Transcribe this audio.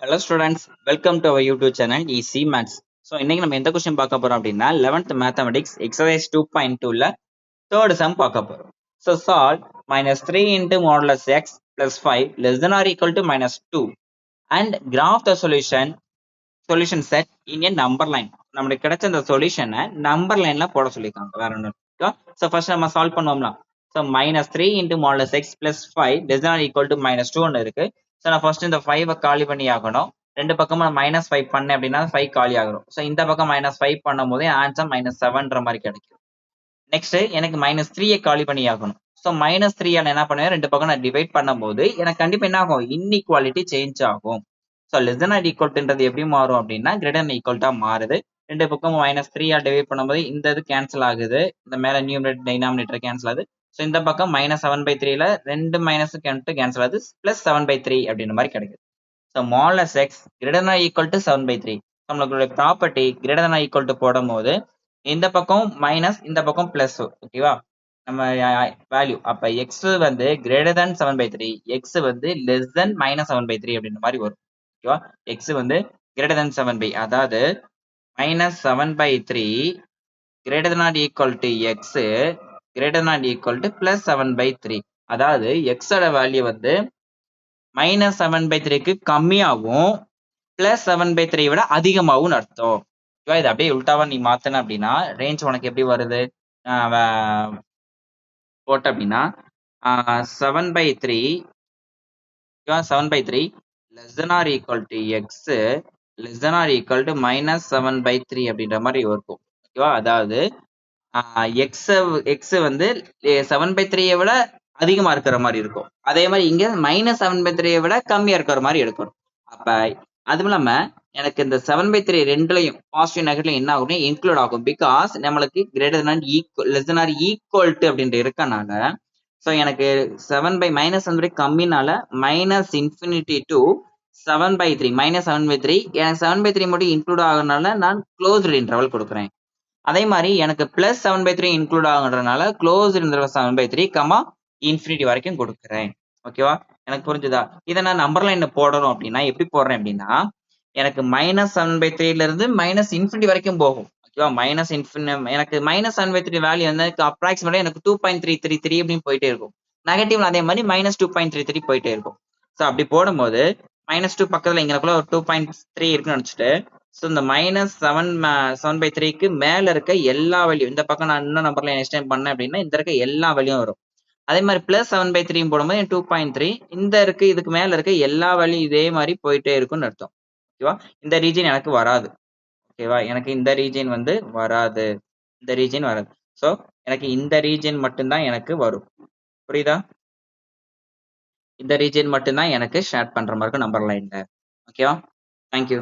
Hello students, welcome to our YouTube channel EC Maths. So இன்னைக்கு நம்ம எந்த question பார்க்க போறோம் அப்படின்னா 11th Mathematics Exercise 2.2ல third sum பார்க்க போறோம். So solve -3 into modulus x plus 5 less than or equal to -2 and graph the solution set in a number line. நம்மளுக்கு கிடைச்ச அந்த சொல்யூஷனை நம்பர் லைன்ல போட சொல்லியிருக்காங்க வேற ஒன்று. ஸோ ஃபர்ஸ்ட் நம்ம சால்வ் பண்ணுவோம்லாம். So -3 into modulus x plus 5 less than or equal to -2 ஒன்று இருக்கு. ஸோ நான் ஃபர்ஸ்ட் இந்த 5 காலி பண்ணி ஆகணும். ரெண்டு பக்கமும் -5 பண்ணேன் அப்படின்னா 5 காலி ஆகும். ஸோ இந்த பக்கம் -5 பண்ணும் போது ஆன்சர் -7ன்ற மாதிரி கிடைக்கும். நெக்ஸ்ட் எனக்கு -3 காலி பண்ணி ஆகணும். ஸோ -3 என்ன பண்ணுவேன், ரெண்டு பக்கம் நான் டிவைட் பண்ணும்போது எனக்கு கண்டிப்பா என்ன ஆகும், இன்இக்வாலிட்டி சேஞ்ச் ஆகும். ஸோ லெஸ் தென் ஆர் ஈக்குவல்ன்றது எப்படி மாறும் அப்படின்னா கிரேட்டர் தென் ஈக்குவல்ட்டா மாறுது. ரெண்டு பக்கம் -3 டிவைட் பண்ணும்போது இந்த இது கேன்சல் ஆகுது, இந்த மேல நியூமரேட்டர் டினாமினேட்டர் கேன்சல் ஆகுது. ஸோ இந்த பக்கம் -7/3ல ரெண்டு மைனஸ் கேன்சல் ஆகுது, பிளஸ் 7/3 அப்படின்ற மாதிரி கிடைக்குது. ஸோ மாலஸ் X greater than equal to 7/3. நம்மளுடைய property greater than equal to போடும் போது இந்த பக்கம் மைனஸ் இந்த பக்கம் பிளஸ். ஓகேவா, நம்ம வேல்யூ அப்ப எக்ஸ் வந்து கிரேட்டர் தென் 7/3, எக்ஸ் வந்து லெஸ் தென் -7/3 அப்படின்ற மாதிரி வரும். ஓகேவா, எக்ஸ் வந்து கிரேட்டர் தென் 7/, அதாவது -7/3 greater than or equal to x greater than or equal to plus 7/3. அதாவது எக்ஸோட வேல்யூ வந்து -7/3க்கு கம்மியாகவும் பிளஸ் 7/3 விட அதிகமாகவும் அர்த்தம். இது அப்படியே உல்டாவா நீ மாத்தன அப்படின்னா ரேஞ்ச் உனக்கு எப்படி வருது போட்ட அப்படின்னா 7/3 less than or equal to x less than or equal to -7/3 அப்படின்ற மாதிரி இருக்கும். ஓகேவா, அதாவது எக்ஸ் வந்து 7/3 விட அதிகமா இருக்கிற மாதிரி இருக்கும். அதே மாதிரி இங்க -7/3 விட கம்மியா இருக்கிற மாதிரி எடுக்கணும். அப்ப அதுவும் இல்லாம எனக்கு இந்த 7/3 ரெண்டுலையும் பாசிட்டிவ் நெகட்டிவ் என்ன ஆகும், இன்க்ளூட் ஆகும். பிகாஸ் நம்மளுக்கு greater than equal less than or equal to அப்படின்ற இருக்கனால. ஸோ எனக்கு -7/3 கம்மினால -infinity to 7/3 -7/3 எனக்கு 7/3 மட்டும் இன்க்ளூட் ஆகுறதுனால நான் க்ளோஸ்டு இன்டர்வல் கொடுக்குறேன். அதே மாதிரி எனக்கு பிளஸ் 7/3 இன்க்ளூட் ஆகுறதுனால க்ளோஸ் இன்டர்வல் 7/3 கமா இன்ஃபினிட்டி வரைக்கும் கொடுக்குறேன். ஓகேவா, எனக்கு புரிஞ்சுதா? இதை நான் நம்பர் லைன்ல போடணும் அப்படின்னா எப்படி போடுறேன் அப்படின்னா எனக்கு -7/3ல இருந்து -infinity வரைக்கும் போகும். ஓகேவா, எனக்கு -7/3 வேல்யூ வந்து அப்ராக்சிமேட்டா எனக்கு 2.333 அப்படின்னு போயிட்டே இருக்கும். நெகட்டிவ்ல அதே மாதிரி -2.33 போயிட்டே இருக்கும். ஸோ அப்படி போடும்போது -2 பக்கத்துல இங்கக்குள்ள ஒரு 2.3 இருக்குன்னு நினைச்சிட்டு, ஸோ இந்த -7/3க்கு மேல இருக்க எல்லா வேல்யூ இந்த பக்கம் நான் இன்னும் நம்பர்ல எக்ஸ்டெண்ட் பண்ணேன் அப்படின்னா இந்த இருக்க எல்லா வேல்யூவும் வரும். அதே மாதிரி பிளஸ் 7/3 போடும்போது 2.3 இந்த இருக்கு, இதுக்கு மேல இருக்க எல்லா வேல்யூ இதே மாதிரி போயிட்டே இருக்கும்னு அர்த்தம். ஓகேவா, இந்த ரீஜன் எனக்கு வராது. ஓகேவா, எனக்கு இந்த ரீஜன் வந்து வராது, இந்த ரீஜன் வராது. ஸோ எனக்கு இந்த ரீஜன் மட்டும்தான் எனக்கு வரும். புரியுதா? இந்த ரீஜன் மட்டும்தான் எனக்கு ஷேர் பண்ற மாதிரி இருக்கும் நம்பர் லைன்ல. ஓகேவா, தேங்க்யூ.